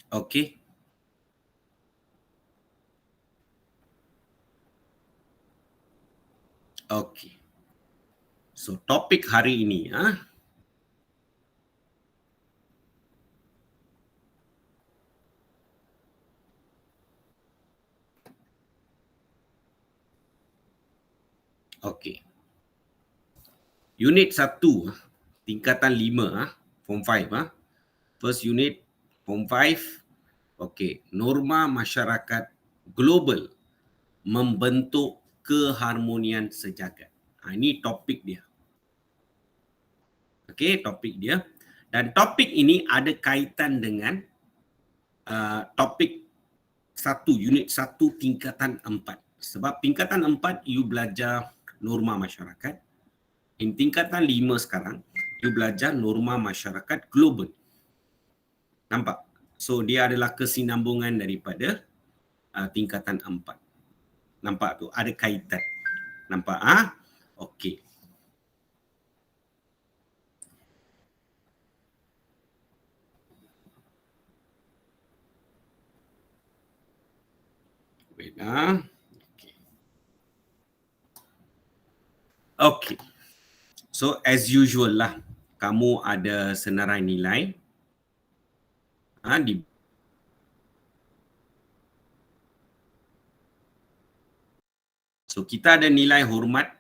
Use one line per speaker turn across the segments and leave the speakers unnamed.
Okey. Okey. So topik hari ini okey. Unit 1 tingkatan 5 form 5 First unit form 5. Okey, norma masyarakat global membentuk keharmonian sejagat. Ini topik dia. Okey, topik dia. Dan topik ini ada kaitan dengan topik 1, unit 1 tingkatan 4. Sebab tingkatan 4 you belajar norma masyarakat. Tingkatan 5 sekarang you belajar norma masyarakat global. Nampak? So dia adalah kesinambungan daripada tingkatan 4. Nampak tu? Ada kaitan. Nampak? Okey. Wait. Okey. Okey. So as usual lah, kamu ada senarai nilai di So kita ada nilai hormat.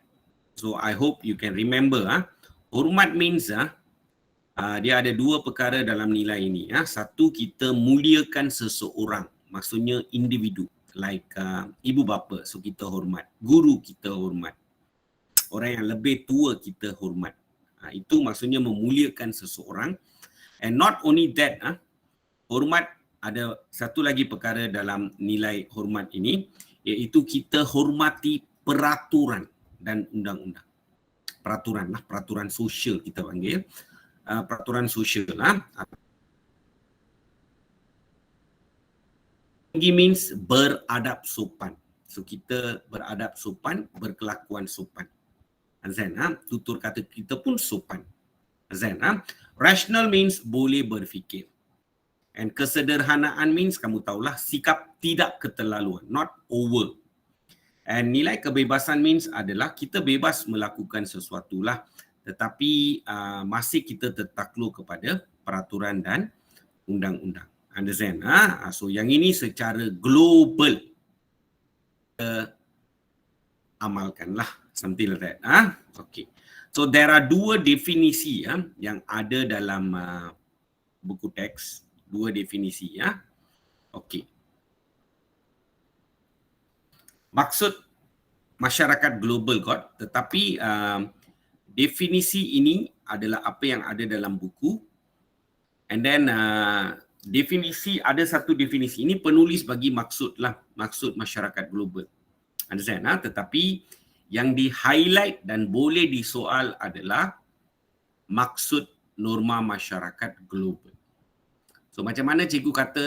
So I hope you can remember hormat means dia ada dua perkara dalam nilai ini. Satu, kita muliakan seseorang, maksudnya individu, like ibu bapa, so kita hormat. Guru kita hormat. Orang yang lebih tua kita hormat. Itu maksudnya memuliakan seseorang. And not only that, hormat, ada satu lagi perkara dalam nilai hormat ini, iaitu kita hormati peraturan dan undang-undang. Peraturan sosial kita panggil. Peraturan sosial. Means beradab sopan. So kita beradab sopan, berkelakuan sopan. Azan, tutur kata kita pun sopan. Azan, rational means boleh berfikir. And kesederhanaan means, kamu tahulah, sikap tidak keterlaluan, not over. And nilai kebebasan means adalah kita bebas melakukan sesuatu lah, tetapi masih kita tertakluk kepada peraturan dan undang-undang. Understand? So yang ini secara global kita amalkanlah, something like that. Okay. So there are dua definisi yang ada dalam buku teks, dua definisi Okey. Maksud masyarakat global God, tetapi definisi ini adalah apa yang ada dalam buku. And then definisi, ada satu definisi ini penulis bagi maksud masyarakat global. Understand? Tetapi yang di-highlight dan boleh disoal adalah maksud norma masyarakat global. So macam mana cikgu kata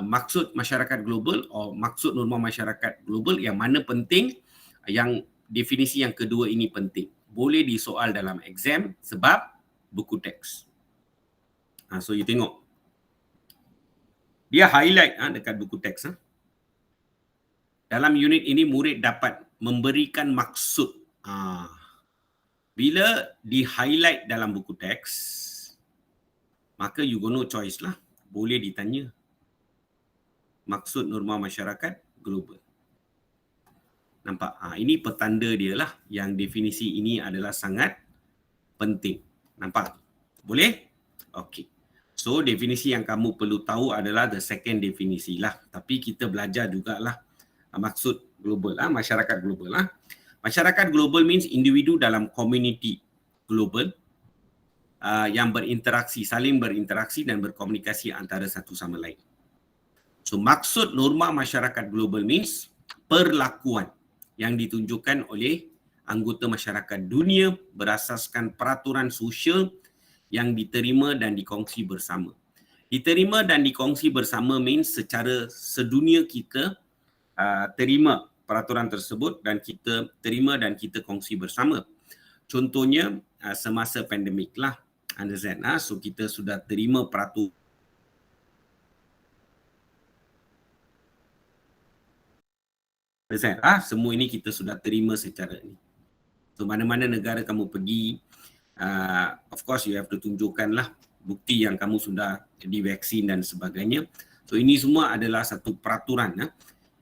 maksud masyarakat global atau maksud norma masyarakat global, yang mana penting? Yang definisi yang kedua ini penting. Boleh disoal dalam exam sebab buku teks. So you tengok. Dia highlight dekat buku teks. Dalam unit ini murid dapat memberikan maksud. Bila di-highlight dalam buku teks, maka you got no choice lah. Boleh ditanya. Maksud norma masyarakat global. Nampak? Ini petanda dia lah, yang definisi ini adalah sangat penting. Nampak? Boleh? Okey. So definisi yang kamu perlu tahu adalah the second definisi lah. Tapi kita belajar jugalah maksud global, masyarakat global. Masyarakat global means individu dalam community global yang berinteraksi, saling berinteraksi dan berkomunikasi antara satu sama lain. So maksud norma masyarakat global means perlakuan yang ditunjukkan oleh anggota masyarakat dunia berasaskan peraturan sosial yang diterima dan dikongsi bersama. Diterima dan dikongsi bersama means secara sedunia kita terima peraturan tersebut dan kita terima dan kita kongsi bersama. Contohnya semasa pandemik lah. Understand? So kita sudah terima peraturan Semua ini kita sudah terima secara ini. So mana-mana negara kamu pergi, of course you have to tunjukkanlah bukti yang kamu sudah divaksin dan sebagainya. So ini semua adalah satu peraturan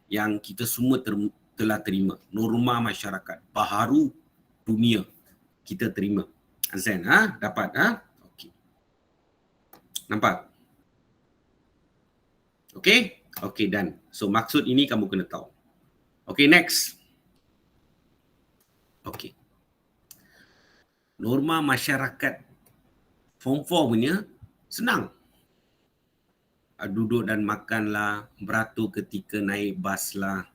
yang kita semua telah terima. Norma masyarakat baharu dunia kita terima. Azan, dapat? Okey. Nampak? Okey? Okey, done. So maksud ini kamu kena tahu. Okey, next. Okey. Norma masyarakat Form 4 punya senang. Duduk dan makanlah, beratur ketika naik bas lah.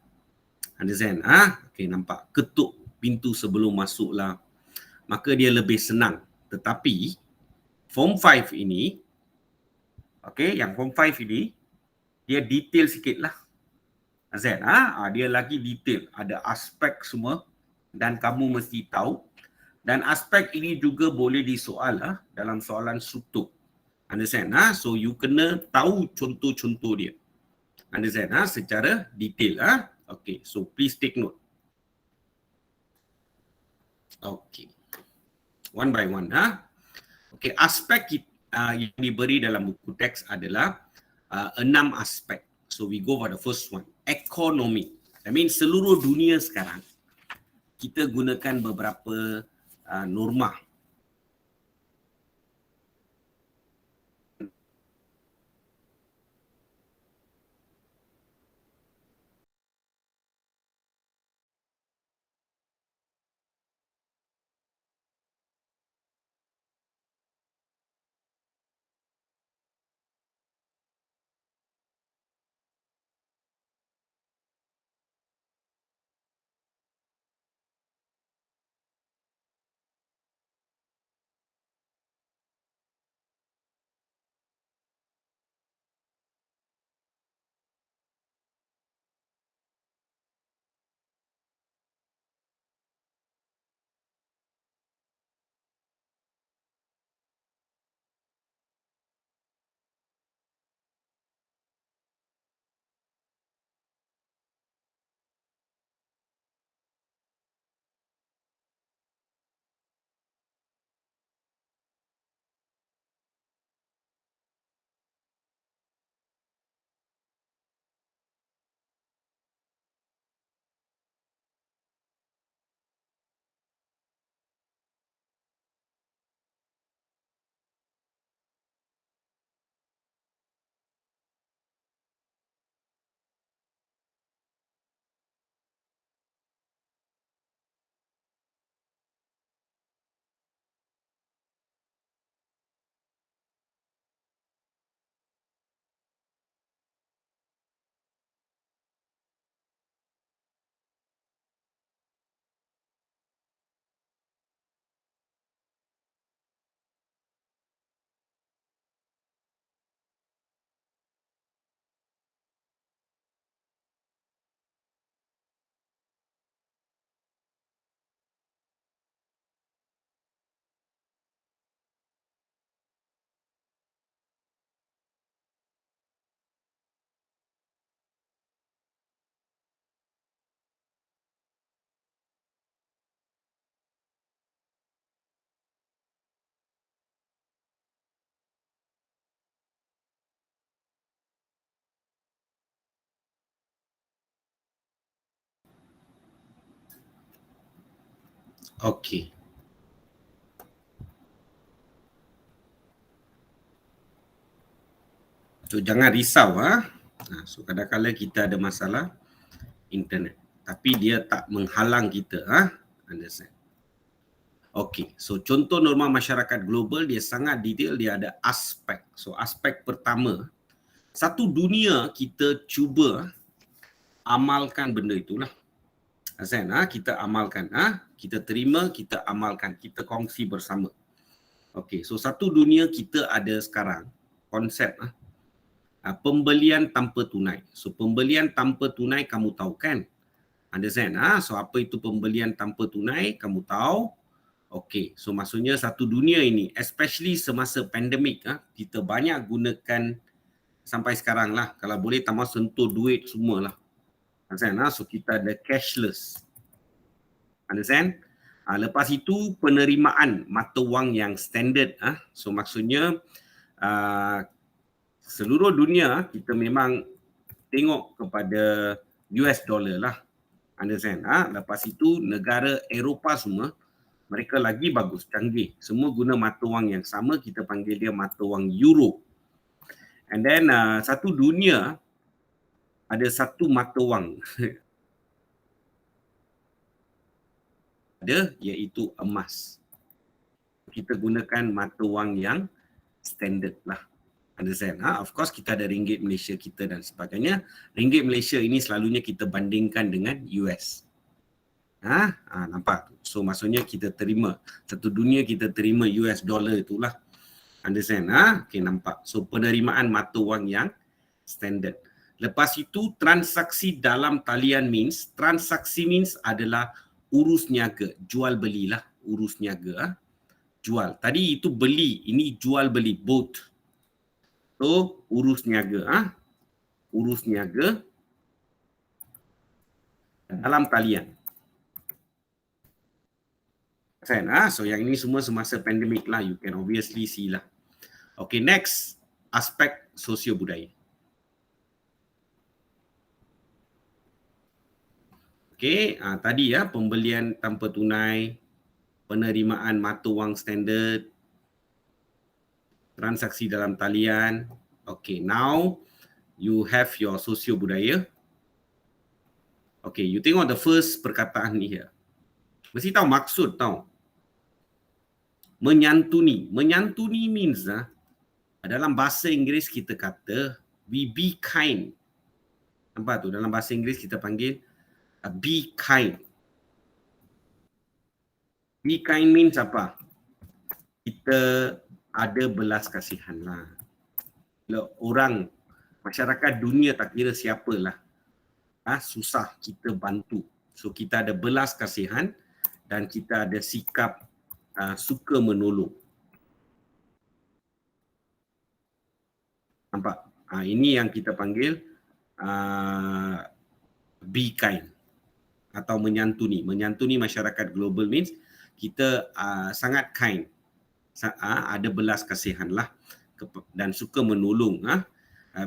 Understand? Okey, nampak? Ketuk pintu sebelum masuklah. Maka dia lebih senang. Tetapi Form 5 ini, okey, yang Form 5 ini dia detail sikitlah. Azan, dia lagi detail, ada aspek semua dan kamu mesti tahu. Dan aspek ini juga boleh disoal dalam soalan struktur. Understand? So you kena tahu contoh-contoh dia. Understand? Secara detail. Okay, so please take note. Okay. One by one. Okay, aspek yang diberi dalam buku teks adalah 6 aspek. So we go for the first one. Ekonomi. I mean seluruh dunia sekarang kita gunakan beberapa norma. Okey. So jangan risau. So kadang-kadang kita ada masalah internet. Tapi dia tak menghalang kita. Understand? Okey. So contoh norma masyarakat global dia sangat detail, dia ada aspek. So aspek pertama, satu dunia kita cuba amalkan benda itulah. Azan, kita amalkan. Kita terima, kita amalkan, kita kongsi bersama. Okey, so satu dunia kita ada sekarang konsep pembelian tanpa tunai. So pembelian tanpa tunai kamu tahu kan? Understand? So apa itu pembelian tanpa tunai? Kamu tahu? Okey, so maksudnya satu dunia ini, especially semasa pandemik, kita banyak gunakan sampai sekarang lah. Kalau boleh tak mahu sentuh duit semualah. Understand? So kita ada cashless. Understand? Lepas itu penerimaan mata wang yang standard. So maksudnya seluruh dunia kita memang tengok kepada US dollar lah. Understand? Lepas itu negara Eropah semua mereka lagi bagus, canggih. Semua guna mata wang yang sama, kita panggil dia mata wang euro. And then satu dunia ada satu mata wang ada, iaitu emas. Kita gunakan mata wang yang standard lah. Understand? Of course kita ada ringgit Malaysia kita dan sebagainya. Ringgit Malaysia ini selalunya kita bandingkan dengan US. Nampak? So maksudnya kita terima, satu dunia kita terima US dollar itulah. Understand? Okay, nampak. So penerimaan mata wang yang standard. Lepas itu transaksi dalam talian means, transaksi means adalah urus niaga, jual belilah, urus niaga. Jual. Tadi itu beli, ini jual beli, both. So urus niaga, urus niaga dalam talian. So yang ini semua semasa pandemik lah, you can obviously see lah. Okay, next aspek sosio budaya. Okay, tadi pembelian tanpa tunai, penerimaan mata wang standard, transaksi dalam talian. Okay, now you have your sosio budaya. Okay, you tengok the first perkataan ni here. Mesti tahu maksud tahu. Menyantuni. Menyantuni means dalam bahasa Inggeris kita kata we be kind. Nampak tu? Dalam bahasa Inggeris kita panggil be kind. Be kind means apa? Kita ada belas kasihan lah. Bila orang, masyarakat dunia tak kira siapalah, susah kita bantu. So kita ada belas kasihan dan kita ada sikap suka menolong. Nampak? Ini yang kita panggil be kind atau menyantuni. Menyantuni masyarakat global means kita sangat kind. Ada belas kasihan lah dan suka menolong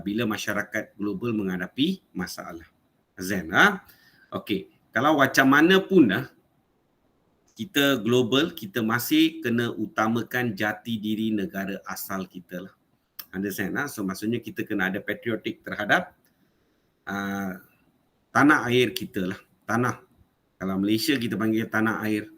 bila masyarakat global menghadapi masalah. Zen, okey. Kalau macam mana pun kita global, kita masih kena utamakan jati diri negara asal kita lah. Understand? So maksudnya kita kena ada patriotik terhadap tanah air kita lah. Tanah. Kalau Malaysia kita panggil tanah air.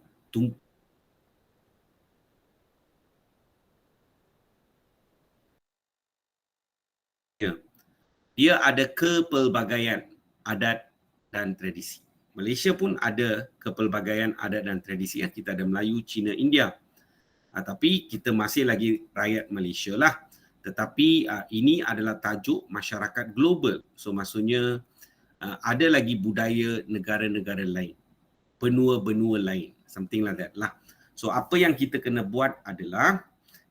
Dia ada kepelbagaian adat dan tradisi. Malaysia pun ada kepelbagaian adat dan tradisi. Kita ada Melayu, Cina, India. Tapi kita masih lagi rakyat Malaysia lah. Tetapi ini adalah tajuk masyarakat global. So maksudnya ada lagi budaya negara-negara lain. Benua-benua lain. Something like that lah. So apa yang kita kena buat adalah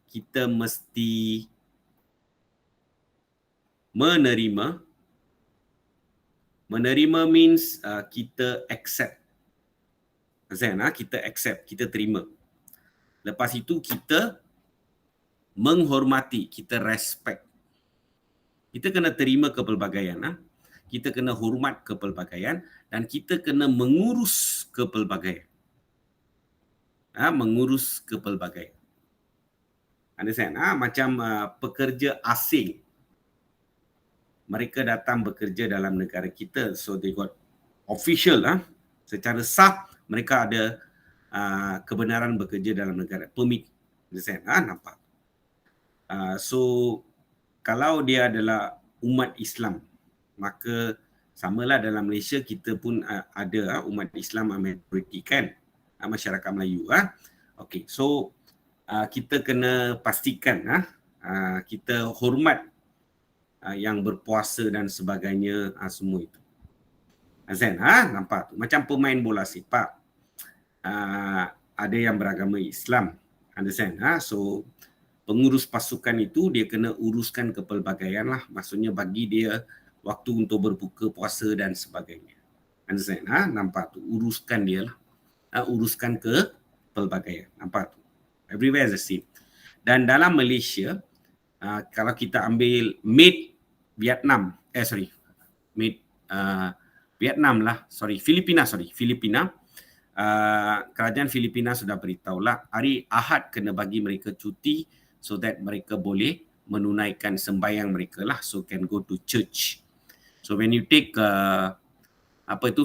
kita mesti menerima. Menerima means kita accept. Kita accept, kita terima. Lepas itu kita menghormati, kita respect. Kita kena terima kepelbagaian. Kita kena hormat kepelbagaian dan kita kena mengurus kepelbagaian. Mengurus kepelbagaian. Understand? Macam pekerja asing. Mereka datang bekerja dalam negara kita. So they got official. Secara sah mereka ada kebenaran bekerja dalam negara. Permit. Nampak? So kalau dia adalah umat Islam, maka samalah dalam Malaysia kita pun ada umat Islam majoriti kan, masyarakat Melayu. Okay, so kita kena pastikan kita hormat yang berpuasa dan sebagainya, semua itu. Azan, nampak tu? Macam pemain bola sepak. Ada yang beragama Islam. Understand? So pengurus pasukan itu dia kena uruskan kepelbagaian lah. Maksudnya bagi dia waktu untuk berbuka puasa dan sebagainya. Understand? Nampak tu, uruskan dia lah. Uruskan ke pelbagaian. Nampak tu. Everywhere is the same. Dan dalam Malaysia, kalau kita ambil made Vietnam, made Vietnam lah, Filipina. Kerajaan Filipina sudah beritahulah hari Ahad kena bagi mereka cuti so that mereka boleh menunaikan sembahyang mereka lah, so can go to church. So when you take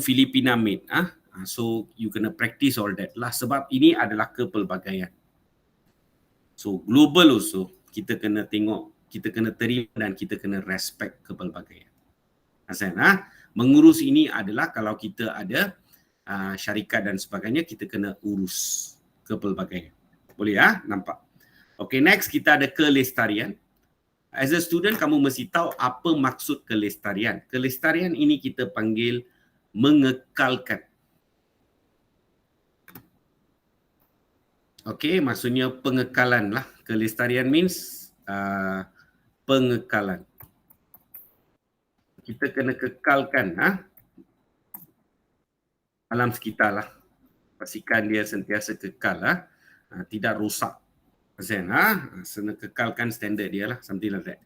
Filipina made, so you kena practice all that lah, sebab ini adalah kepelbagaian. So global also kita kena tengok, kita kena terima dan kita kena respect kepelbagaian. Mengurus ini adalah kalau kita ada syarikat dan sebagainya, kita kena urus kepelbagaian. Boleh nampak? Okay, next kita ada kelestarian. As a student, kamu mesti tahu apa maksud kelestarian. Kelestarian ini kita panggil mengekalkan. Okay, maksudnya pengekalan lah. Kelestarian means pengekalan. Kita kena kekalkan alam sekitar lah. Pastikan dia sentiasa kekal tidak rosak. Kena kekalkan standard dia lah, something like that.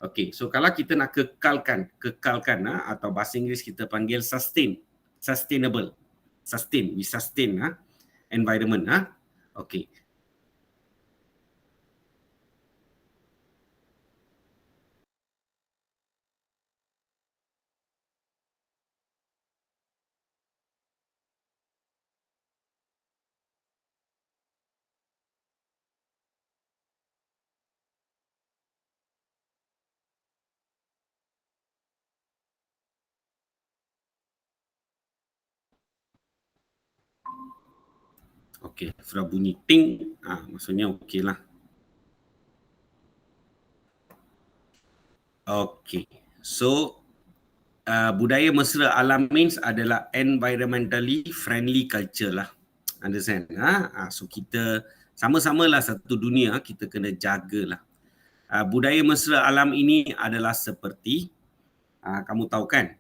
Okay, so kalau kita nak kekalkan atau bahasa Inggeris kita panggil sustainable. We sustain environment. Okay. Okey, sudah bunyi ting, maksudnya okey lah. Okey, so budaya mesra alam means adalah environmentally friendly culture lah. Understand? So kita sama-samalah satu dunia, kita kena jagalah. Budaya mesra alam ini adalah seperti, kamu tahu kan,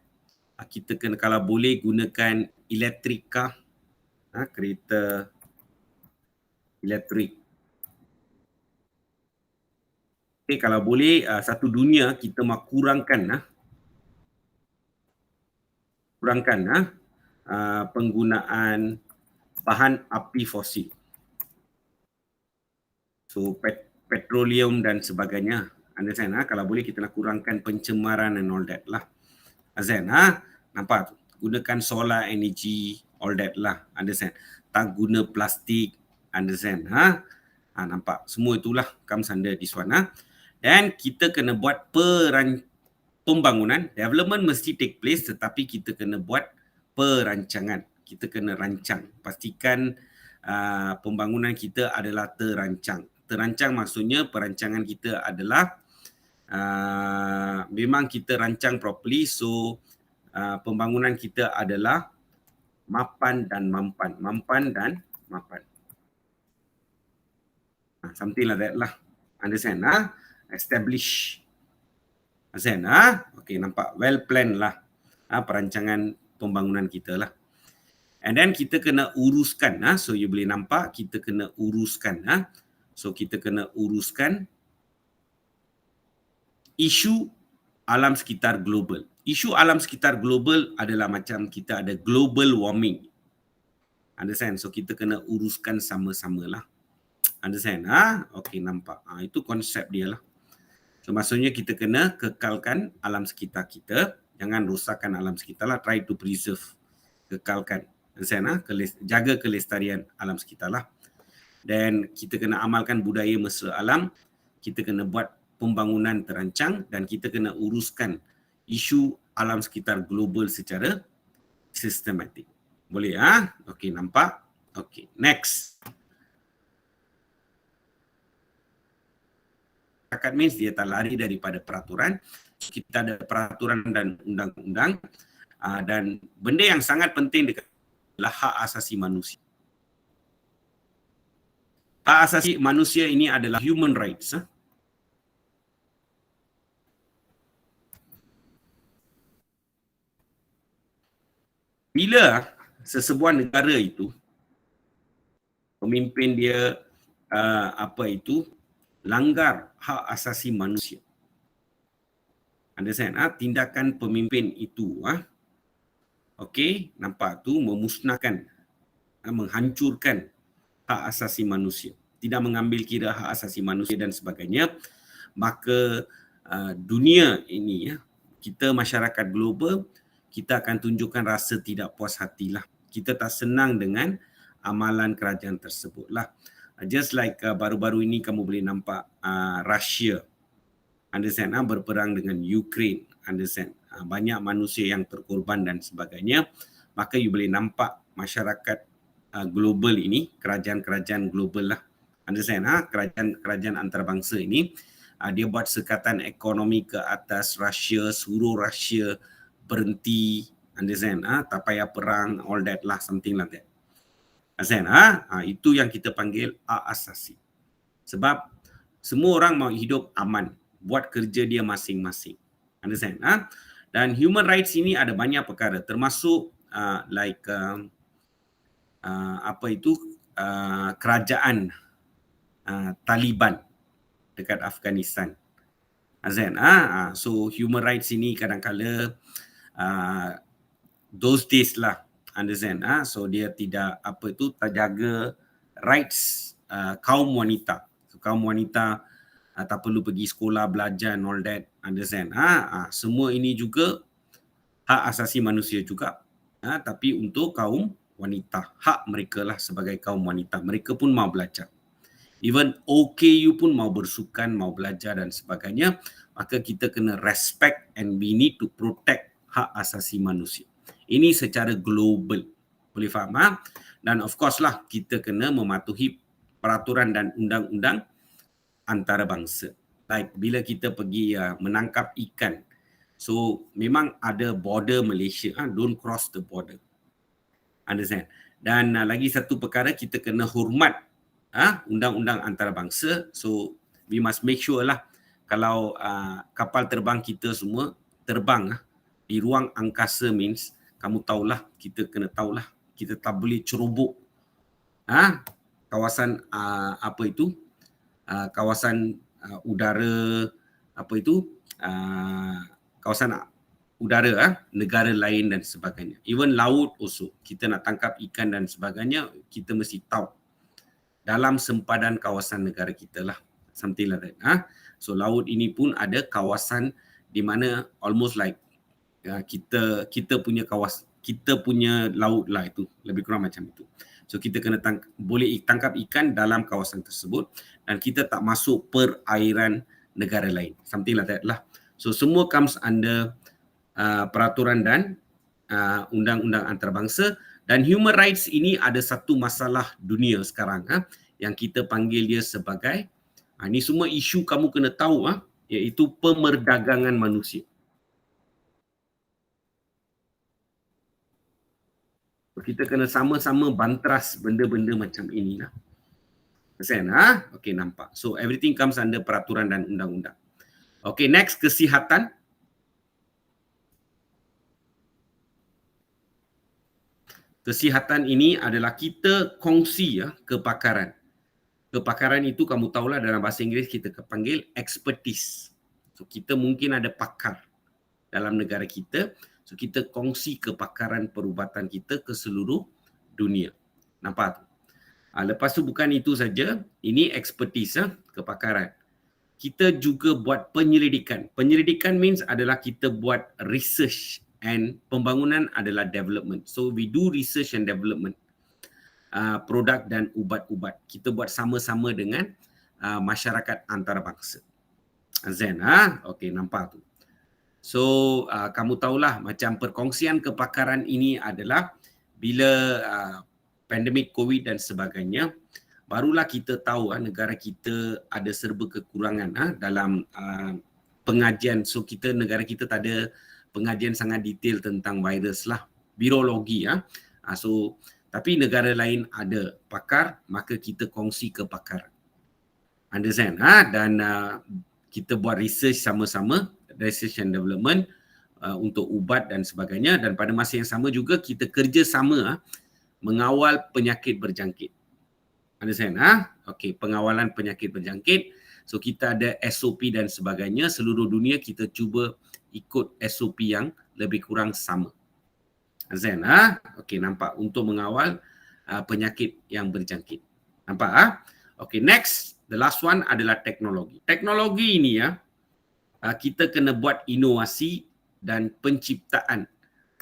kita kena kalau boleh gunakan elektrik kah, kereta elektrik. Okay, kalau boleh satu dunia kita mahu kurangkan penggunaan bahan api fosil. So petroleum dan sebagainya. Understand? Kalau boleh kita nak kurangkan pencemaran and all that lah. Understand? Nampak? Gunakan solar energy, all that lah. Understand? Tak guna plastik. Understand? Nampak? Semua itulah comes under this one. Dan kita kena buat pembangunan. Development mesti take place, tetapi kita kena buat perancangan. Kita kena rancang. Pastikan pembangunan kita adalah terancang. Terancang maksudnya perancangan kita adalah memang kita rancang properly, so pembangunan kita adalah mapan dan mampan. Something like that lah. Understand? Establish. Understand? Okay, nampak? Well planned lah perancangan pembangunan kita lah. And then kita kena uruskan. So you boleh nampak kita kena uruskan. So kita kena uruskan isu alam sekitar global. Isu alam sekitar global adalah macam kita ada global warming. Understand? So kita kena uruskan sama-sama lah. Understand? Okay, nampak. Itu konsep dia lah. So maksudnya kita kena kekalkan alam sekitar kita. Jangan rosakkan alam sekitar lah. Try to preserve. Kekalkan. Understand? Jaga kelestarian alam sekitar lah. Dan kita kena amalkan budaya mesra alam. Kita kena buat pembangunan terancang dan kita kena uruskan isu alam sekitar global secara sistematik. Boleh? Okey, nampak? Okey, next. Masyarakat means dia tak lari daripada peraturan. Kita ada peraturan dan undang-undang dan benda yang sangat penting adalah hak asasi manusia. Hak asasi manusia ini adalah human rights. bila sesebuah negara itu pemimpin dia langgar hak asasi manusia. Understand? Tindakan pemimpin itu nampak tu memusnahkan, menghancurkan hak asasi manusia, tidak mengambil kira hak asasi manusia dan sebagainya, maka dunia ini kita masyarakat global, kita akan tunjukkan rasa tidak puas hatilah. Kita tak senang dengan amalan kerajaan tersebutlah. Just like baru-baru ini kamu boleh nampak Russia, understand, berperang dengan Ukraine, understand, banyak manusia yang terkorban dan sebagainya. Maka you boleh nampak masyarakat global ini, kerajaan-kerajaan global lah, understand, kerajaan antarabangsa ini, dia buat sekatan ekonomi ke atas Russia, suruh Russia berhenti, understand, tak payah perang, all that lah, something like that. Understand? Itu yang kita panggil hak asasi. Sebab semua orang mau hidup aman, buat kerja dia masing-masing. Understand? Dan human rights ini ada banyak perkara, termasuk kerajaan Taliban dekat Afghanistan. So human rights ini kadang-kala those days lah, understand, so dia tidak terjaga rights kaum wanita. So, kaum wanita tak perlu pergi sekolah, belajar, all that, understand. Semua ini juga hak asasi manusia juga, tapi untuk kaum wanita, hak mereka lah sebagai kaum wanita, mereka pun mau belajar. Even OKU pun mau bersukan, mau belajar dan sebagainya, maka kita kena respect and we need to protect hak asasi manusia. Ini secara global, boleh faham? Dan of course lah, kita kena mematuhi peraturan dan undang-undang antarabangsa. Like bila kita pergi menangkap ikan, so memang ada border Malaysia, don't cross the border. Understand? Dan lagi satu perkara, kita kena hormat undang-undang antarabangsa. So we must make sure lah, kalau kapal terbang kita semua terbang di ruang angkasa, means kamu tahulah, kita kena tahulah, kita tak boleh cerobok kawasan kawasan udara kawasan udara negara lain dan sebagainya. Even laut also, kita nak tangkap ikan dan sebagainya, kita mesti tahu dalam sempadan kawasan negara kita lah, something like that. So laut ini pun ada kawasan di mana almost like kita punya kawasan, kita punya laut lah, itu lebih kurang macam itu. So kita kena boleh tangkap ikan dalam kawasan tersebut dan kita tak masuk perairan negara lain, something like that lah. So semua comes under peraturan dan undang-undang antarabangsa. Dan human rights ini ada satu masalah dunia sekarang yang kita panggil dia sebagai, ini semua isu kamu kena tahu, iaitu pemerdagangan manusia. Kita kena sama-sama bantras benda-benda macam ini lah. Okay, nampak. So everything comes under peraturan dan undang-undang. Okay, next, kesihatan. Kesihatan ini adalah kita kongsi kepakaran. Kepakaran itu kamu tahulah, dalam bahasa Inggeris kita panggil expertise. So kita mungkin ada pakar dalam negara kita. So kita kongsi kepakaran perubatan kita ke seluruh dunia. Nampak tu? Lepas tu bukan itu saja, ini expertise, kepakaran. Kita juga buat penyelidikan. Penyelidikan means adalah kita buat research, and pembangunan adalah development. So we do research and development. Produk dan ubat-ubat. Kita buat sama-sama dengan masyarakat antarabangsa. Zen, okey, nampak tu. So kamu tahulah, macam perkongsian kepakaran ini adalah bila pandemik COVID dan sebagainya, barulah kita tahu negara kita ada serba kekurangan dalam pengajian. So negara kita tak ada pengajian sangat detail tentang virus lah, virologi. So tapi negara lain ada pakar, maka kita kongsi kepakaran. Understand? Dan kita buat research sama-sama, research and development, untuk ubat dan sebagainya, dan pada masa yang sama juga kita kerjasama mengawal penyakit berjangkit. Understand? Okey, pengawalan penyakit berjangkit. So kita ada SOP dan sebagainya. Seluruh dunia kita cuba ikut SOP yang lebih kurang sama. Understand? Okey, nampak, untuk mengawal penyakit yang berjangkit. Nampak? Okey, next, the last one adalah teknologi. Teknologi ini kita kena buat inovasi dan penciptaan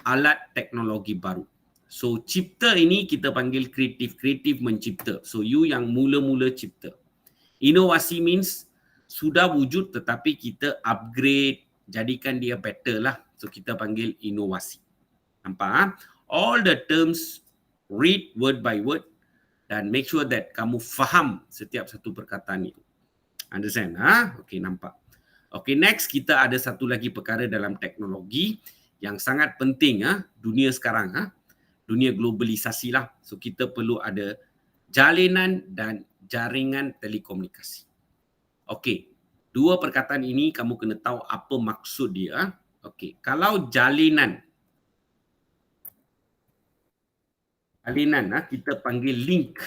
alat teknologi baru. So cipta ini kita panggil kreatif. Kreatif mencipta. So you yang mula-mula cipta. Inovasi means sudah wujud tetapi kita upgrade, jadikan dia better lah. So kita panggil inovasi. Nampak? All the terms, read word by word dan make sure that kamu faham setiap satu perkataan itu. Understand? Okey, nampak. Okey, next kita ada satu lagi perkara dalam teknologi yang sangat penting dunia sekarang, dunia globalisasi lah. So kita perlu ada jalinan dan jaringan telekomunikasi. Okey, dua perkataan ini kamu kena tahu apa maksud dia. Okey, kalau jalinan kita panggil link.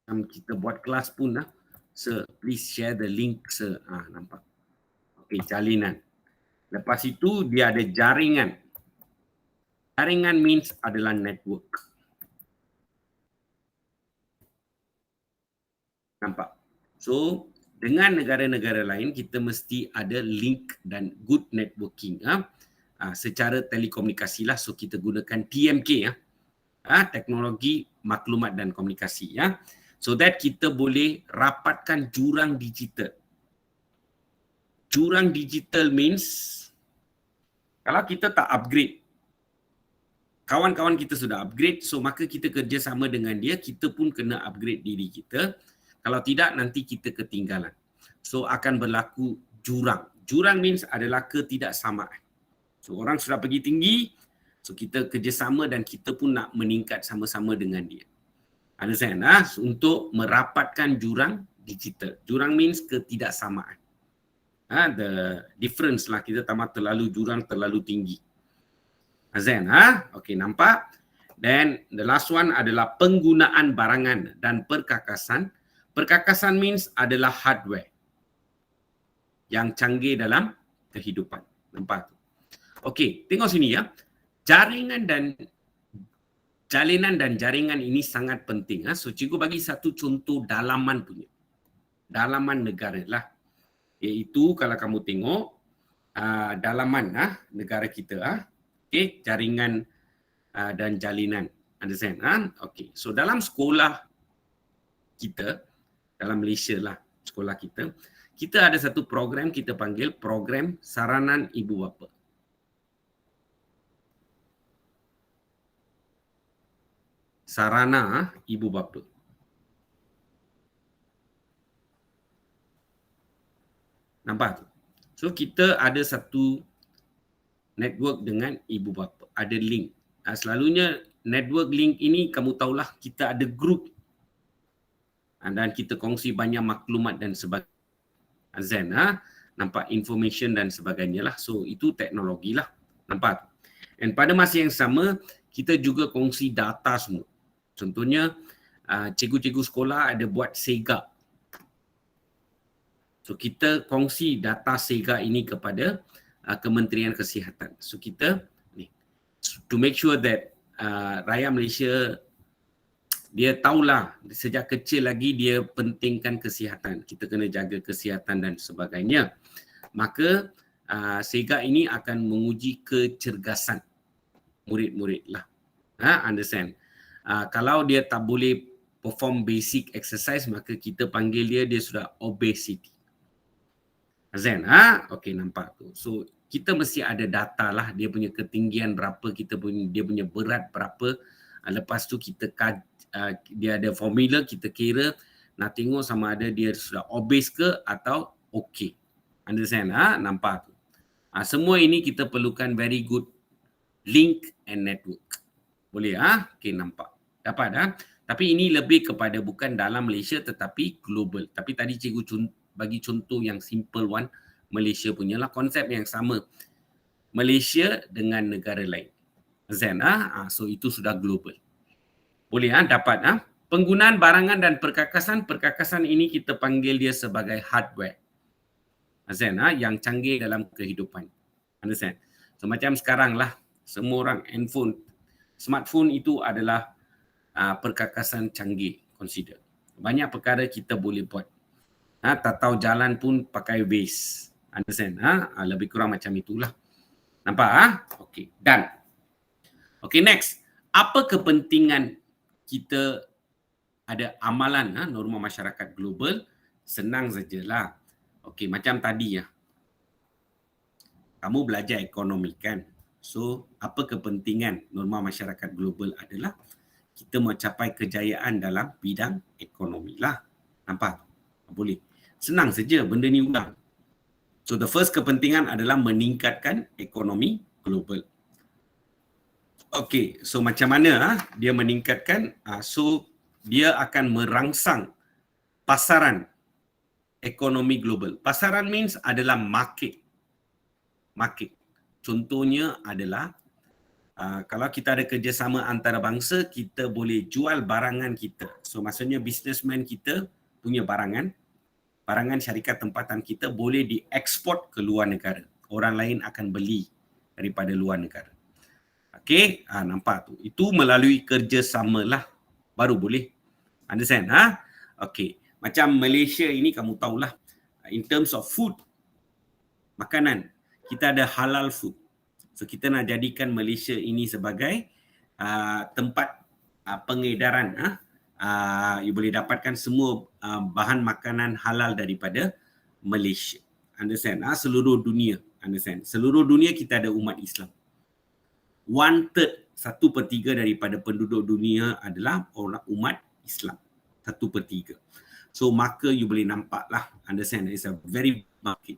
Kita buat kelas pun sir, please share the link sir. Nampak. Okey, jalinan. Lepas itu dia ada jaringan. Jaringan means adalah network. Nampak? So, dengan negara-negara lain kita mesti ada link dan good networking secara telekomunikasi lah. So kita gunakan TMK teknologi maklumat dan komunikasi so that kita boleh rapatkan jurang digital. Jurang digital means kalau kita tak upgrade, kawan-kawan kita sudah upgrade, so maka kita kerjasama dengan dia, kita pun kena upgrade diri kita. Kalau tidak, nanti kita ketinggalan. So akan berlaku jurang. Jurang means adalah ketidaksamaan. So orang sudah pergi tinggi, so kita kerjasama dan kita pun nak meningkat sama-sama dengan dia. Understand? Untuk merapatkan jurang digital. Jurang means ketidaksamaan. The difference lah, kita tamat terlalu jurang terlalu tinggi. Understand? Okey, nampak? Then the last one adalah penggunaan barangan dan perkakasan. Perkakasan means adalah hardware yang canggih dalam kehidupan. Nampak? Okey, tengok sini Jalinan dan jaringan ini sangat penting. So cikgu bagi satu contoh dalaman punya. Dalaman negara lah. Iaitu kalau kamu tengok dalaman negara kita. Okay, jaringan dan jalinan. Understand? Okay, so dalam sekolah kita, dalam Malaysia lah sekolah kita, kita ada satu program kita panggil program saranan ibu bapa. Sarana ibu bapa. Nampak tu? So kita ada satu network dengan ibu bapa, ada link. Selalunya network link ini kamu tahulah kita ada group dan kita kongsi banyak maklumat dan sebagainya. Nampak information dan sebagainya lah. So itu teknologi lah. Nampak? Dan pada masa yang sama kita juga kongsi data semua. Contohnya cikgu-cikgu sekolah ada buat Sega. So kita kongsi data Sega ini kepada Kementerian Kesihatan. So kita to make sure that rakyat Malaysia dia tahulah sejak kecil lagi dia pentingkan kesihatan. Kita kena jaga kesihatan dan sebagainya. Maka Sega ini akan menguji kecergasan murid-murid lah. Understand? Kalau dia tak boleh perform basic exercise, maka kita panggil dia sudah obesity. Understand? Okey, nampak tu. So kita mesti ada data lah, dia punya ketinggian berapa, dia punya berat berapa. Lepas tu kita dia ada formula, kita kira nak tengok sama ada dia sudah obese ke atau okey. Understand? Nampak tu. Semua ini kita perlukan very good link and network. Boleh? Okey, nampak. Dapat? Tapi ini lebih kepada bukan dalam Malaysia tetapi global. Tapi tadi cikgu bagi contoh yang simple one Malaysia punya lah, konsep yang sama. Malaysia dengan negara lain. Zen, so itu sudah global. Boleh dapat penggunaan barangan dan perkakasan ini kita panggil dia sebagai hardware. Zen, yang canggih dalam kehidupan. Understand? So macam sekarang lah, semua orang handphone, smartphone itu adalah perkakasan canggih, consider. Banyak perkara kita boleh buat. Tak tahu jalan pun pakai Waze. Understand? Lebih kurang macam itulah. Nampak? Okey, done. Okey, next. Apa kepentingan kita ada amalan norma masyarakat global? Senang sajalah. Okey, macam tadi kamu belajar ekonomi kan? So, apa kepentingan norma masyarakat global adalah kita mencapai kejayaan dalam bidang ekonomi lah. Nampak? Boleh. Senang saja benda ni ulang. So, the first kepentingan adalah meningkatkan ekonomi global. Okey, so macam mana dia meningkatkan? So, dia akan merangsang pasaran ekonomi global. Pasaran means adalah market. Market. Contohnya adalah kalau kita ada kerjasama antarabangsa, kita boleh jual barangan kita. So maksudnya businessman kita punya barangan syarikat tempatan kita boleh dieksport ke luar negara. Orang lain akan beli daripada luar negara. Okey, nampak tu. Itu melalui kerjasama lah baru boleh. Understand? Okey. Macam Malaysia ini kamu tahulah, in terms of food, makanan, kita ada halal food. So kita nak jadikan Malaysia ini sebagai tempat pengedaran. You boleh dapatkan semua bahan makanan halal daripada Malaysia. Understand? Seluruh dunia. Understand? Seluruh dunia kita ada umat Islam. 1/3, 1/3 daripada penduduk dunia adalah orang umat Islam. 1/3. So maka you boleh nampak lah. Understand? It's a very market.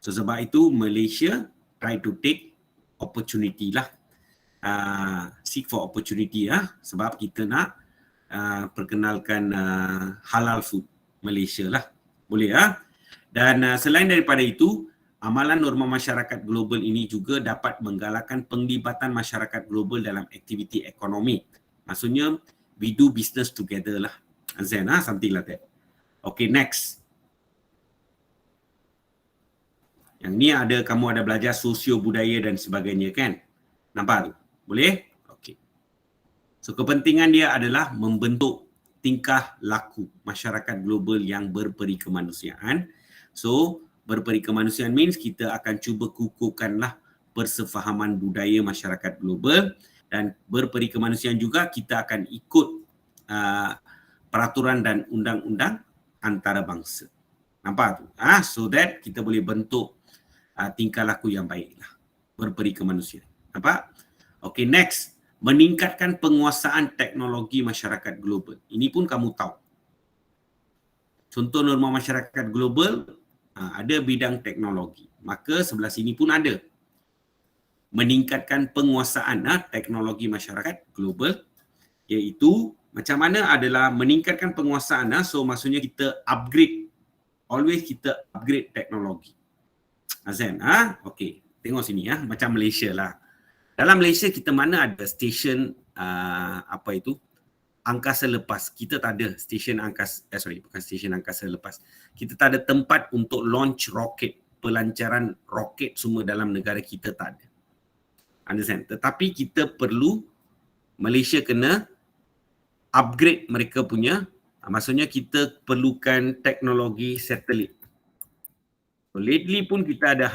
So sebab itu Malaysia try to take opportunity lah. Seek for opportunity sebab kita nak perkenalkan halal food Malaysia lah. Boleh Dan selain daripada itu, amalan norma masyarakat global ini juga dapat menggalakkan penglibatan masyarakat global dalam aktiviti ekonomi. Maksudnya, we do business together lah. Zen, something like that. Okay, next. Yang ni kamu ada belajar sosio budaya dan sebagainya kan? Nampak tu? Boleh? Okay. So, kepentingan dia adalah membentuk tingkah laku masyarakat global yang berperi kemanusiaan. So, berperi kemanusiaan means kita akan cuba kukuhkanlah persefahaman budaya masyarakat global, dan berperi kemanusiaan juga kita akan ikut peraturan dan undang-undang antarabangsa. Nampak tu? So that kita boleh bentuk tingkah laku yang baiklah. Berperi kemanusiaan. Nampak? Okay, next. Meningkatkan penguasaan teknologi masyarakat global. Ini pun kamu tahu. Contoh norma masyarakat global, ada bidang teknologi. Maka sebelah sini pun ada. Meningkatkan penguasaan teknologi masyarakat global, iaitu macam mana adalah meningkatkan penguasaan. So maksudnya kita upgrade. Always kita upgrade teknologi. Azan, okey. Tengok sini macam Malaysia lah. Dalam Malaysia kita mana ada stesen angkasa lepas. Kita tak ada stesen bukan stesen angkasa lepas. Kita tak ada tempat untuk launch roket, pelancaran roket semua dalam negara kita tak ada. Understand? Tetapi kita perlu, Malaysia kena upgrade mereka punya, maksudnya kita perlukan teknologi satelit. So, lately pun kita ada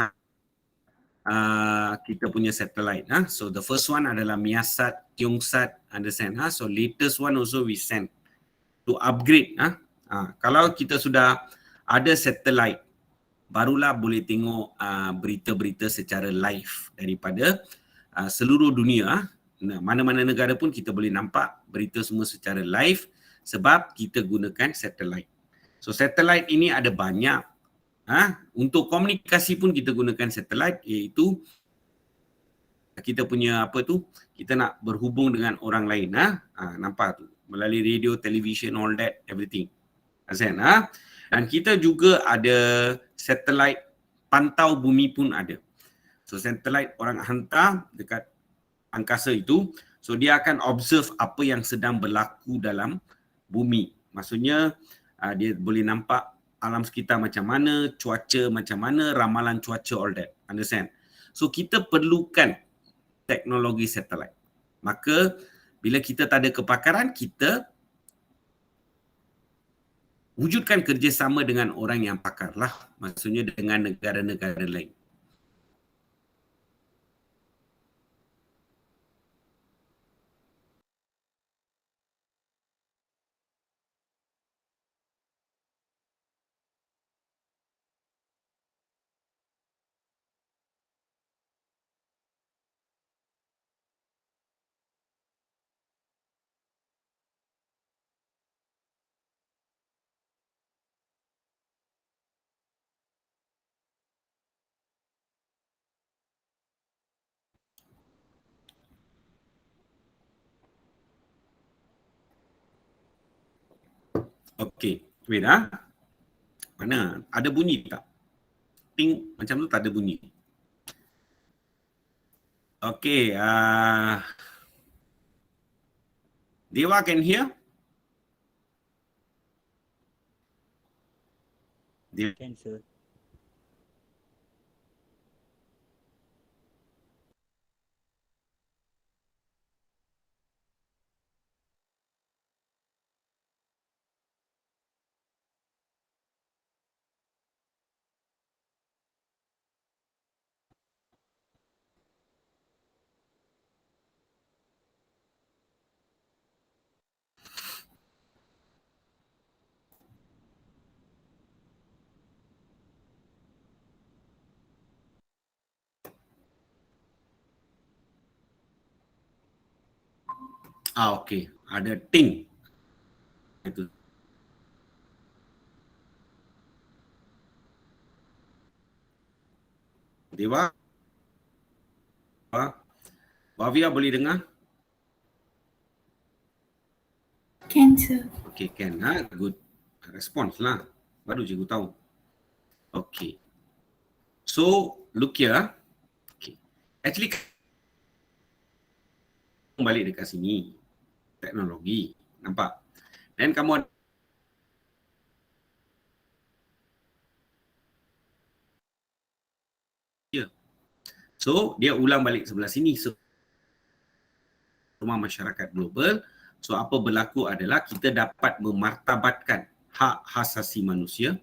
kita punya satellite. So the first one adalah Miasat, Tyongsat, understand? So latest one also we send to upgrade. Kalau kita sudah ada satellite, barulah boleh tengok berita-berita secara live daripada seluruh dunia. Mana-mana negara pun kita boleh nampak berita semua secara live sebab kita gunakan satellite. So satellite ini ada banyak. Untuk komunikasi pun kita gunakan satellite, iaitu kita punya kita nak berhubung dengan orang lain. Nampak tu, melalui radio, television, all that, everything. Dan kita juga ada satellite pantau bumi pun ada. So satelit orang hantar dekat angkasa itu, so dia akan observe apa yang sedang berlaku dalam bumi. Maksudnya dia boleh nampak alam sekitar macam mana, cuaca macam mana, ramalan cuaca, all that. Understand? So kita perlukan teknologi satelit. Maka bila kita tak ada kepakaran, kita wujudkan kerjasama dengan orang yang pakar lah. Maksudnya dengan negara-negara lain. Okey, wait ah. Mana? Ada bunyi tak? Ting macam tu tak ada bunyi. Okey, Dewa can hear?
Can, sir.
Okey, ada ting. Itu. Dewa? Bhavia boleh dengar?
Can, sir.
Okey, can. Good response lah. Baru cikgu tahu. Okey. So, look here. Okay. Actually, balik dekat sini. Teknologi. Nampak? Dan kamu ada so, dia ulang balik sebelah sini. So, rumah masyarakat global. So, apa berlaku adalah kita dapat memartabatkan hak asasi manusia.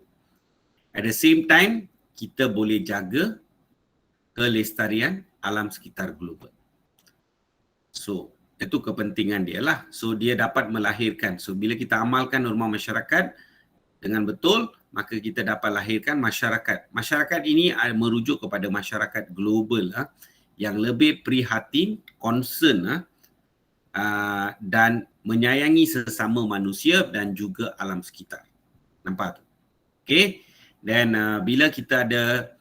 At the same time, kita boleh jaga kelestarian alam sekitar global. So, itu kepentingan dia lah. So, dia dapat melahirkan. So, bila kita amalkan norma masyarakat dengan betul, maka kita dapat lahirkan masyarakat. Masyarakat ini merujuk kepada masyarakat global yang lebih prihatin, concern dan menyayangi sesama manusia dan juga alam sekitar. Nampak tu? Okay? Dan bila kita ada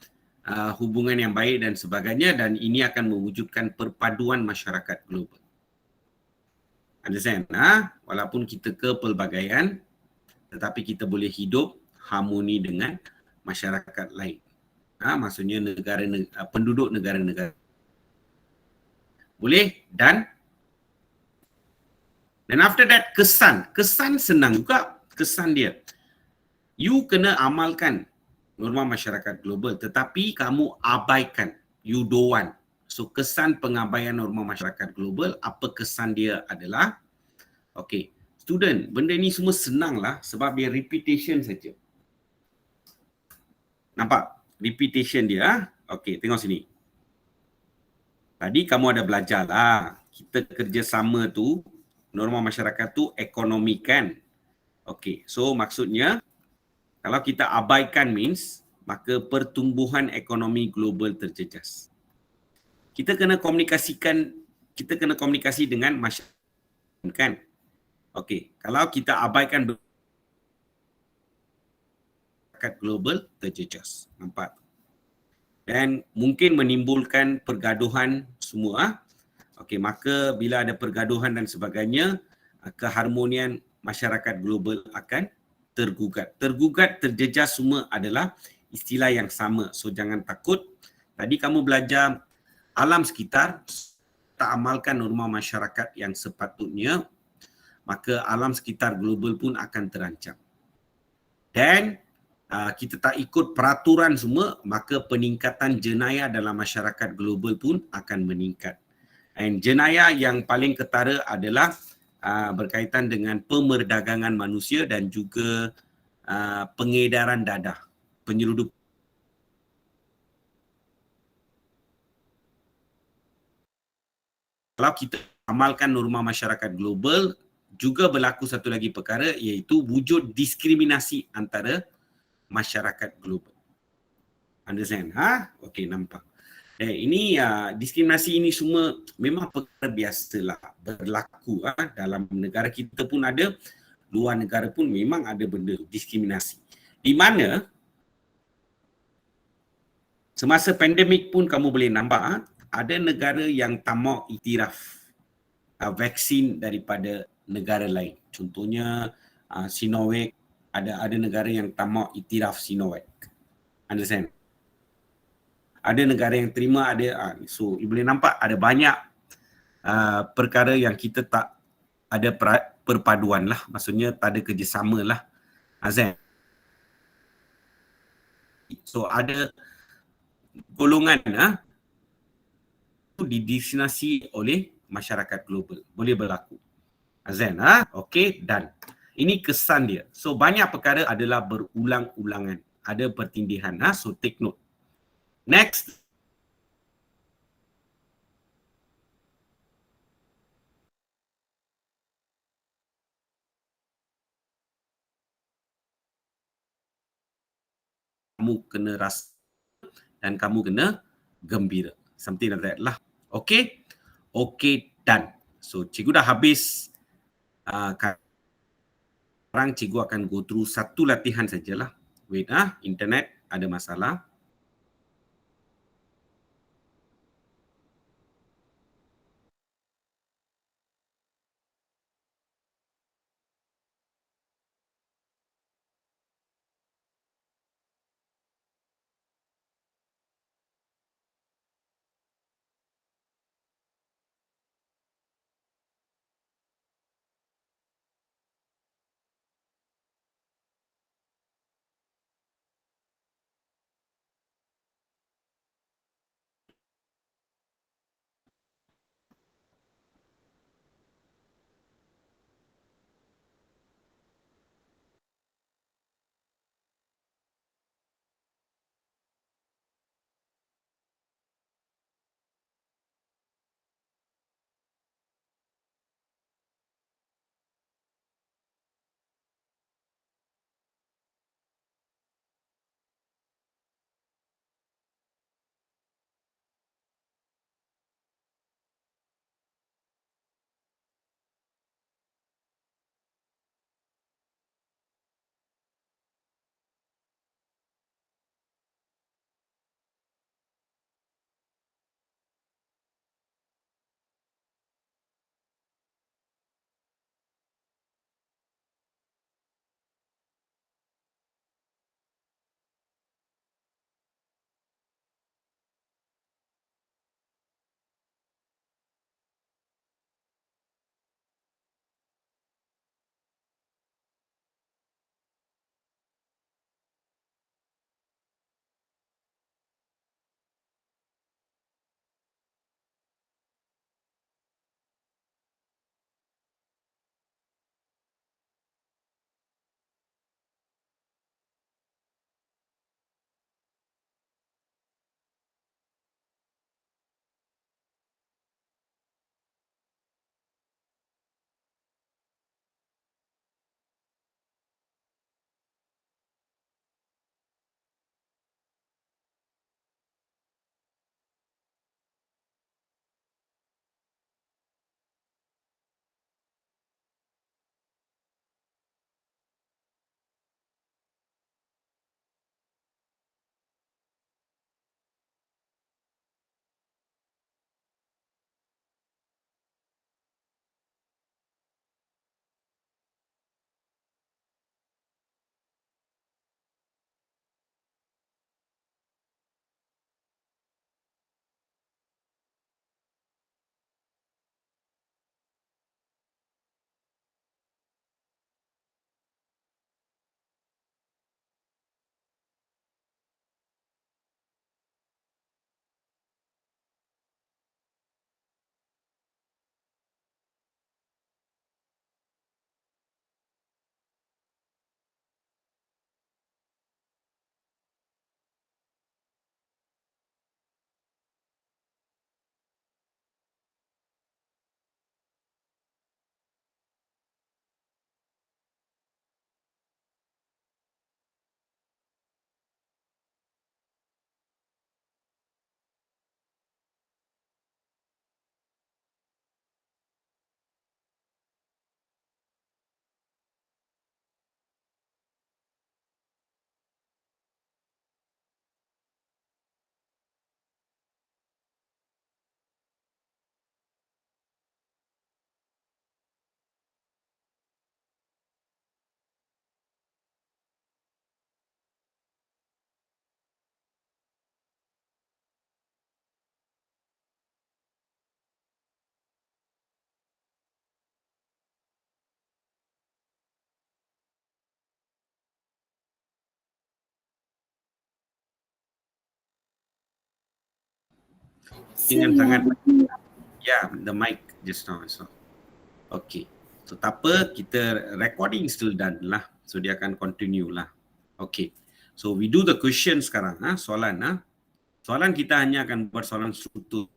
hubungan yang baik dan sebagainya, dan ini akan mewujudkan perpaduan masyarakat global. Understand? Walaupun kita kepelbagaian, tetapi kita boleh hidup harmoni dengan masyarakat lain. Maksudnya penduduk negara-negara. Boleh? Dan after that, kesan. Kesan senang juga kesan dia. You kena amalkan norma masyarakat global, tetapi kamu abaikan. You don't want. So, kesan pengabaian norma masyarakat global, apa kesan dia adalah, okay, student, benda ni semua senang lah sebab dia repetition saja. Nampak? Repetition dia. Okay, tengok sini. Tadi kamu ada belajar lah. Kita kerjasama tu, norma masyarakat tu ekonomi kan. Okay, so maksudnya, kalau kita abaikan means, maka pertumbuhan ekonomi global terjejas. Kita kena komunikasi dengan masyarakat kan. Okey, kalau kita abaikan masyarakat global terjejas. Nampak? Dan mungkin menimbulkan pergaduhan semua. Okey, maka bila ada pergaduhan dan sebagainya, keharmonian masyarakat global akan tergugat. Terjejas semua adalah istilah yang sama. So jangan takut. Tadi kamu belajar alam sekitar, tak amalkan norma masyarakat yang sepatutnya, maka alam sekitar global pun akan terancam. Dan kita tak ikut peraturan semua, maka peningkatan jenayah dalam masyarakat global pun akan meningkat. Dan jenayah yang paling ketara adalah berkaitan dengan pemerdagangan manusia dan juga pengedaran dadah, penyelundupan. Kalau kita amalkan norma masyarakat global, juga berlaku satu lagi perkara iaitu wujud diskriminasi antara masyarakat global. Understand? Okey, nampak. Ini diskriminasi ini semua memang perkara biasalah berlaku dalam negara kita pun ada, luar negara pun memang ada benda diskriminasi. Di mana semasa pandemik pun kamu boleh nampak ada negara yang tak mau iktiraf vaksin daripada negara lain. Contohnya Sinovac, ada negara yang tak mau iktiraf Sinovac. Understand? Ada negara yang terima, ada so boleh nampak ada banyak perkara yang kita tak ada perpaduan lah, maksudnya tak ada kerjasama lah, Azan. So ada golongan didiskriminasi oleh masyarakat global, boleh berlaku. Azan, okey, dan ini kesan dia. So banyak perkara adalah berulang-ulangan, ada pertindihan, so take note. Next, kamu kena rasa dan kamu kena gembira. Something like that lah. Okey? Okey, done. So, cikgu dah habis. Sekarang cikgu akan go through satu latihan sajalah. Wait, internet ada masalah. Dengan
Sir,
sangat
your
the mic just now. So, okay. So tak apa, kita recording still done lah. So dia akan continue lah. Okay. So we do the question sekarang. Soalan. Soalan kita hanya akan buat soalan struktur.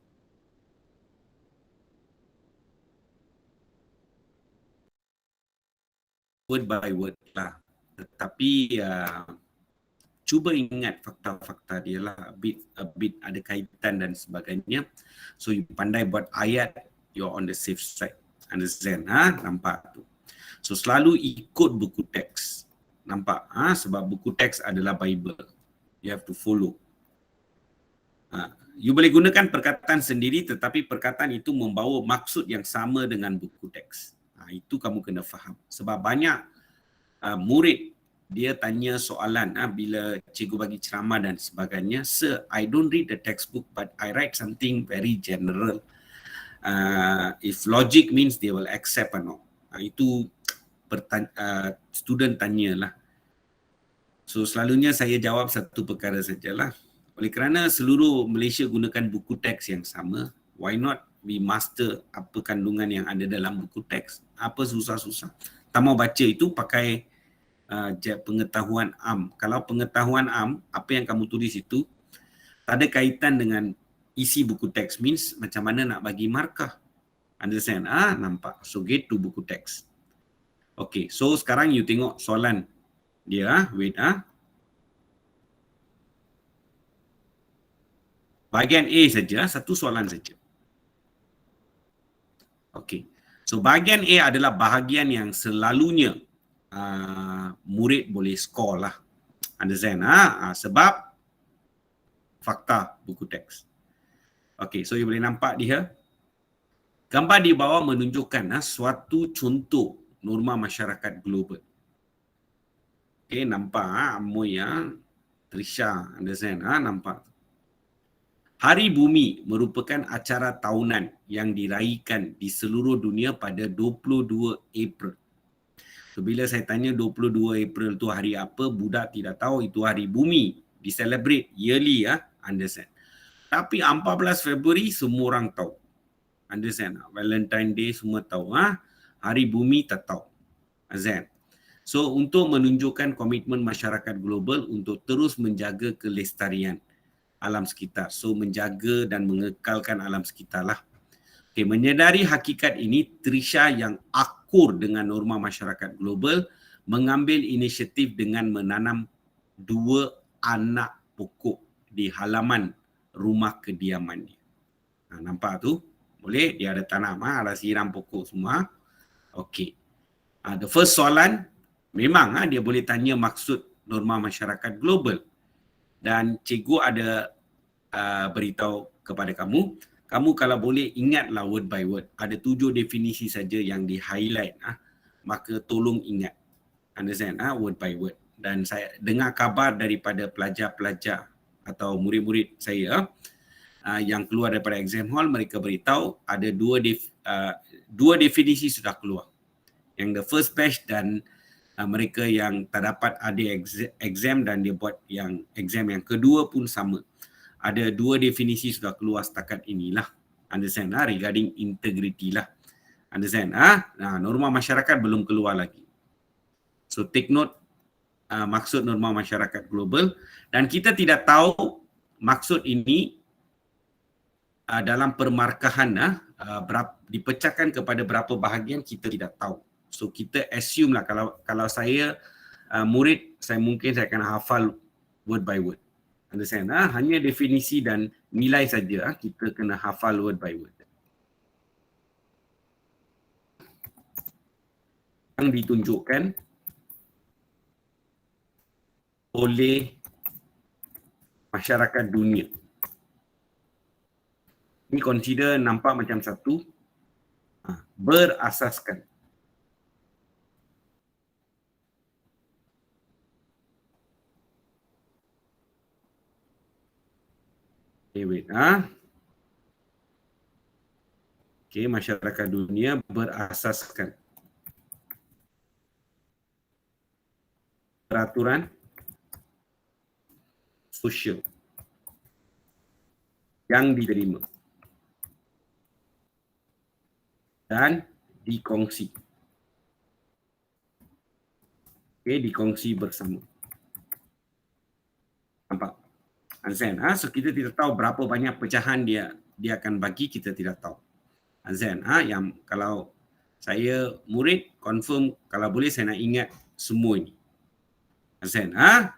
Word by word lah. Tetapi cuba ingat fakta-fakta dia lah. A bit ada kaitan dan sebagainya. So you pandai buat ayat, you're on the safe side. Understand? Nampak tu. So selalu ikut buku teks. Nampak? Sebab buku teks adalah Bible. You have to follow. You boleh gunakan perkataan sendiri tetapi perkataan itu membawa maksud yang sama dengan buku teks. Itu kamu kena faham. Sebab banyak murid dia tanya soalan bila cikgu bagi ceramah dan sebagainya. Sir, I don't read the textbook but I write something very general. If logic means they will accept or not. Itu student tanyalah. So selalunya saya jawab satu perkara sajalah. Oleh kerana seluruh Malaysia gunakan buku teks yang sama, why not we master apa kandungan yang ada dalam buku teks? Apa susah-susah? Tak mau baca itu pakai pengetahuan am. Kalau pengetahuan am, apa yang kamu tulis itu tak ada kaitan dengan isi buku teks, means macam mana nak bagi markah. Understand? Nampak. So get to buku teks. Okay, so sekarang you tengok soalan dia. Wait. Bahagian A saja, satu soalan saja. Okay. So bahagian A adalah bahagian yang selalunya murid boleh score lah. Understand? Sebab fakta buku teks. Okay, so you boleh nampak dia. Gambar di bawah menunjukkan suatu contoh norma masyarakat global. Okay, nampak Amoy Trisha, understand? Nampak. Hari Bumi merupakan acara tahunan yang diraihkan di seluruh dunia pada 22 April. So, bila saya tanya 22 April tu hari apa, budak tidak tahu itu Hari Bumi. Di-celebrate yearly, understand. Tapi 14 Februari semua orang tahu. Understand? Valentine Day semua tahu. Hari Bumi tak tahu. Understand? So, untuk menunjukkan komitmen masyarakat global untuk terus menjaga kelestarian alam sekitar. So, menjaga dan mengekalkan alam sekitar lah. Okay, menyedari hakikat ini, Trisha yang akur dengan norma masyarakat global mengambil inisiatif dengan menanam 2 anak pokok di halaman rumah kediamannya. Nampak tu? Boleh? Dia ada tanam, ada siram pokok semua. Okay. The first soalan, memang dia boleh tanya maksud norma masyarakat global. Dan cikgu ada beritahu kepada kamu, kalau boleh ingatlah word by word. Ada 7 definisi saja yang di-highlight. Maka tolong ingat. Understand? Word by word. Dan saya dengar kabar daripada pelajar-pelajar atau murid-murid saya yang keluar daripada exam hall, mereka beritahu ada 2 definisi sudah keluar. Yang the first batch dan mereka yang tak dapat ada exam dan dia buat yang exam yang kedua pun sama. Ada 2 definisi sudah keluar setakat inilah. Understand? Regarding integrity lah. Understand? Norma masyarakat belum keluar lagi. So take note maksud norma masyarakat global. Dan kita tidak tahu maksud ini dalam permarkahan dipecahkan kepada berapa bahagian, kita tidak tahu. So kita assume lah, kalau saya murid, saya akan hafal word by word. Understand? Hanya definisi dan nilai saja kita kena hafal word by word. Yang ditunjukkan oleh masyarakat dunia. Ini consider nampak macam satu berasaskan. Okay, wait. Okay, masyarakat dunia berasaskan peraturan sosial yang diterima. dan dikongsi. Okay, dikongsi bersama. Nampak? Understand? So kita tidak tahu berapa banyak pecahan dia akan bagi, kita tidak tahu. Understand? Yang kalau saya murid, confirm kalau boleh saya nak ingat semua ini. Understand?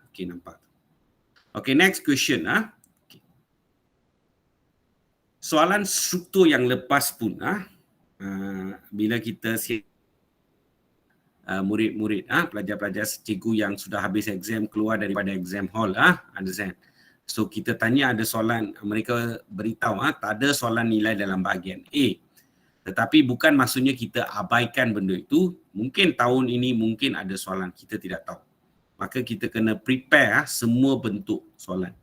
Okay, nampak. Okay, next question. Okay. Soalan struktur yang lepas pun, bila kita murid-murid, pelajar-pelajar cikgu yang sudah habis exam keluar daripada exam hall, understand? So kita tanya ada soalan, mereka beritahu tak ada soalan nilai dalam bahagian A. Tetapi bukan maksudnya kita abaikan benda itu. Mungkin tahun ini mungkin ada soalan, kita tidak tahu. Maka kita kena prepare semua bentuk soalan.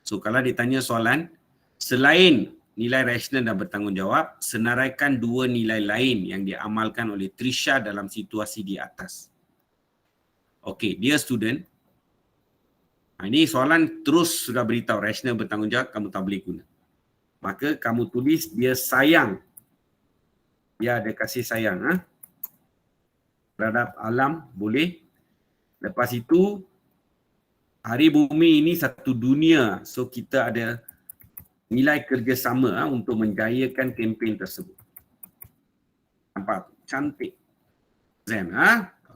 So kalau ditanya soalan, selain nilai rasional dan bertanggungjawab, senaraikan dua nilai lain yang diamalkan oleh Trisha dalam situasi di atas. Okay, dear student, ini soalan terus sudah beritahu rasional bertanggungjawab kamu tak boleh guna. Maka kamu tulis dia sayang. Dia ada kasih sayang terhadap alam, boleh. Lepas itu, hari bumi ini satu dunia. So kita ada nilai kerjasama untuk menjayakan kempen tersebut. Nampak? Cantik. Zen,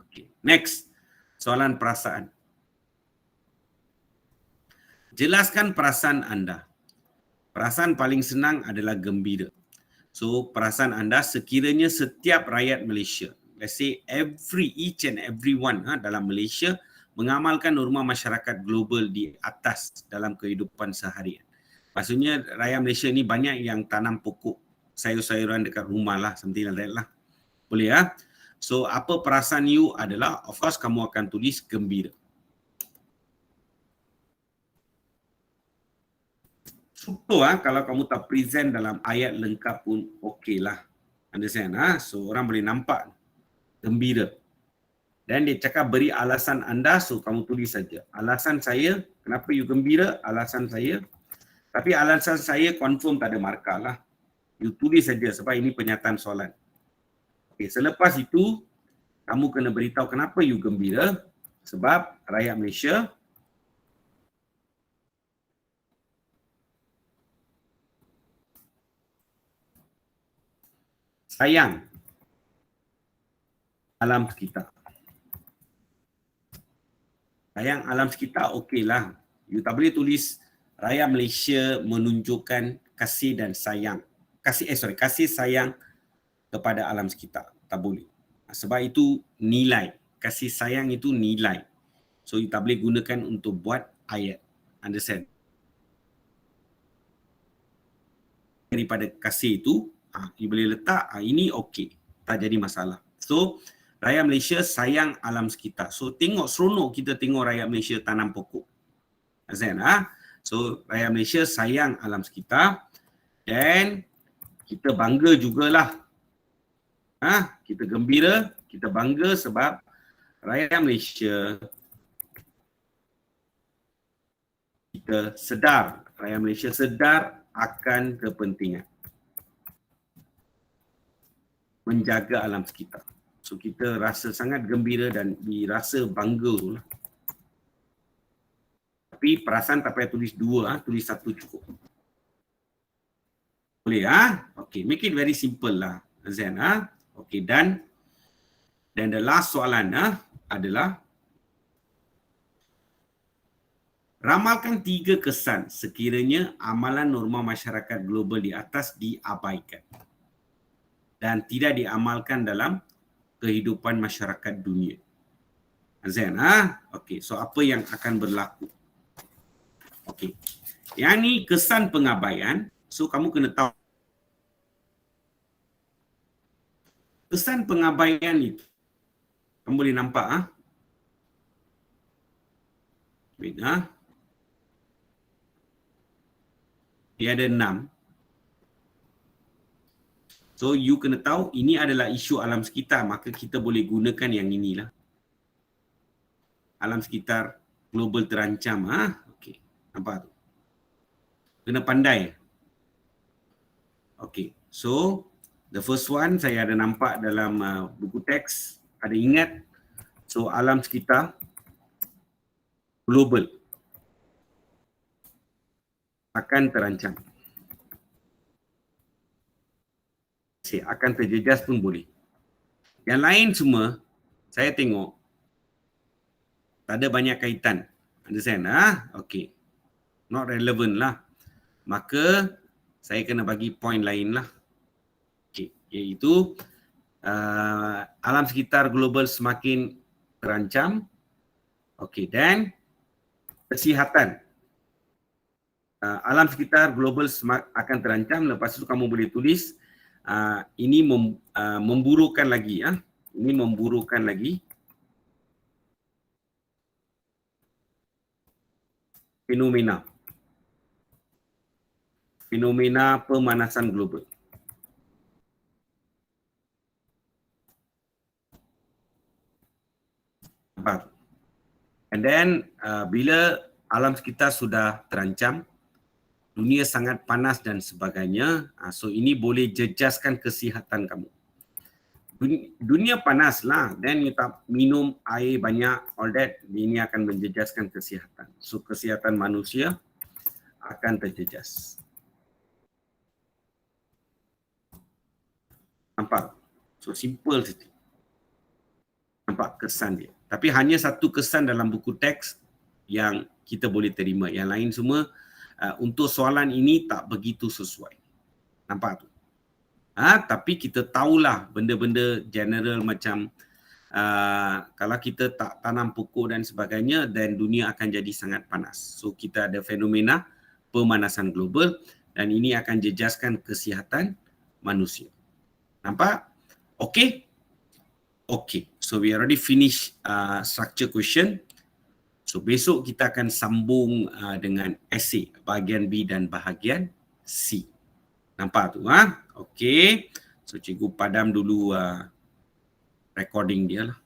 Okay. Next. Soalan perasaan. Jelaskan perasaan anda. Perasaan paling senang adalah gembira. So, perasaan anda sekiranya setiap rakyat Malaysia, let's say each and everyone dalam Malaysia mengamalkan norma masyarakat global di atas dalam kehidupan seharian. Maksudnya rakyat Malaysia ni banyak yang tanam pokok sayur-sayuran dekat rumah lah, something like that lah. Boleh So, apa perasaan you adalah, of course kamu akan tulis gembira. Struktur kalau kamu tak present dalam ayat lengkap pun okey lah. Understand? So orang boleh nampak gembira. Dan dia cakap beri alasan anda, so kamu tulis saja. Alasan saya, kenapa you gembira? Alasan saya. Tapi alasan saya confirm tak ada markah lah. You tulis saja sebab ini penyataan soalan. Okay, selepas itu, kamu kena beritahu kenapa you gembira. Sebab rakyat Malaysia sayang alam sekitar. Sayang alam sekitar okeylah. You tak boleh tulis rakyat Malaysia menunjukkan kasih dan sayang. Kasih sayang kepada alam sekitar. Tak boleh. Sebab itu nilai. Kasih sayang itu nilai. So you tak boleh gunakan untuk buat ayat. Understand? Daripada kasih itu, you boleh letak, ini okey. Tak jadi masalah. So, rakyat Malaysia sayang alam sekitar. So, tengok seronok kita tengok rakyat Malaysia tanam pokok. Understand? So, rakyat Malaysia sayang alam sekitar. Dan kita bangga jugalah. Kita gembira, kita bangga sebab rakyat Malaysia, kita sedar, rakyat Malaysia sedar akan kepentingan menjaga alam sekitar. So kita rasa sangat gembira dan dirasa bangga tu lah. Tapi perasaan tak payah tulis dua, tulis satu cukup. Boleh Okay, make it very simple lah. Zain Okay, dan the last soalan adalah ramalkan 3 kesan sekiranya amalan norma masyarakat global di atas diabaikan dan tidak diamalkan dalam kehidupan masyarakat dunia. Zain, okey, so apa yang akan berlaku? Okey. Yang ni kesan pengabaian, so kamu kena tahu. Kesan pengabaian itu, kamu boleh nampak wait, dia ada 6. So you kena tahu ini adalah isu alam sekitar, maka kita boleh gunakan yang inilah. Alam sekitar global terancam. Okey, nampak tu? Kena pandai. Okey, so The first one saya ada nampak dalam buku teks, ada ingat. So alam sekitar global akan terancam. Akan terjejas pun boleh. Yang lain semua saya tengok tak ada banyak kaitan. Understand? Okay. Not relevant lah. Maka saya kena bagi point lain lah. Okay. Iaitu alam sekitar global semakin terancam. Okay. Dan kesihatan. Alam sekitar global akan terancam. Lepas itu kamu boleh tulis ini memburukkan lagi. Ini memburukkan lagi fenomena pemanasan global. And then bila alam sekitar sudah terancam, dunia sangat panas dan sebagainya, so ini boleh jejaskan kesihatan kamu. Dunia panas lah, then you tak minum air banyak, all that, ini akan menjejaskan kesihatan. So kesihatan manusia akan terjejas. Nampak? So simple saja. Nampak kesan dia. Tapi hanya satu kesan dalam buku teks yang kita boleh terima. Yang lain semua untuk soalan ini tak begitu sesuai. Nampak tu? Tapi kita tahulah benda-benda general macam kalau kita tak tanam pokok dan sebagainya, dan dunia akan jadi sangat panas. So kita ada fenomena pemanasan global dan ini akan jejaskan kesihatan manusia. Nampak? Okay? Okay. So we already finish structure question. So besok kita akan sambung dengan essay bahagian B dan bahagian C. Nampak tu? Okay. So cikgu padam dulu recording dia lah.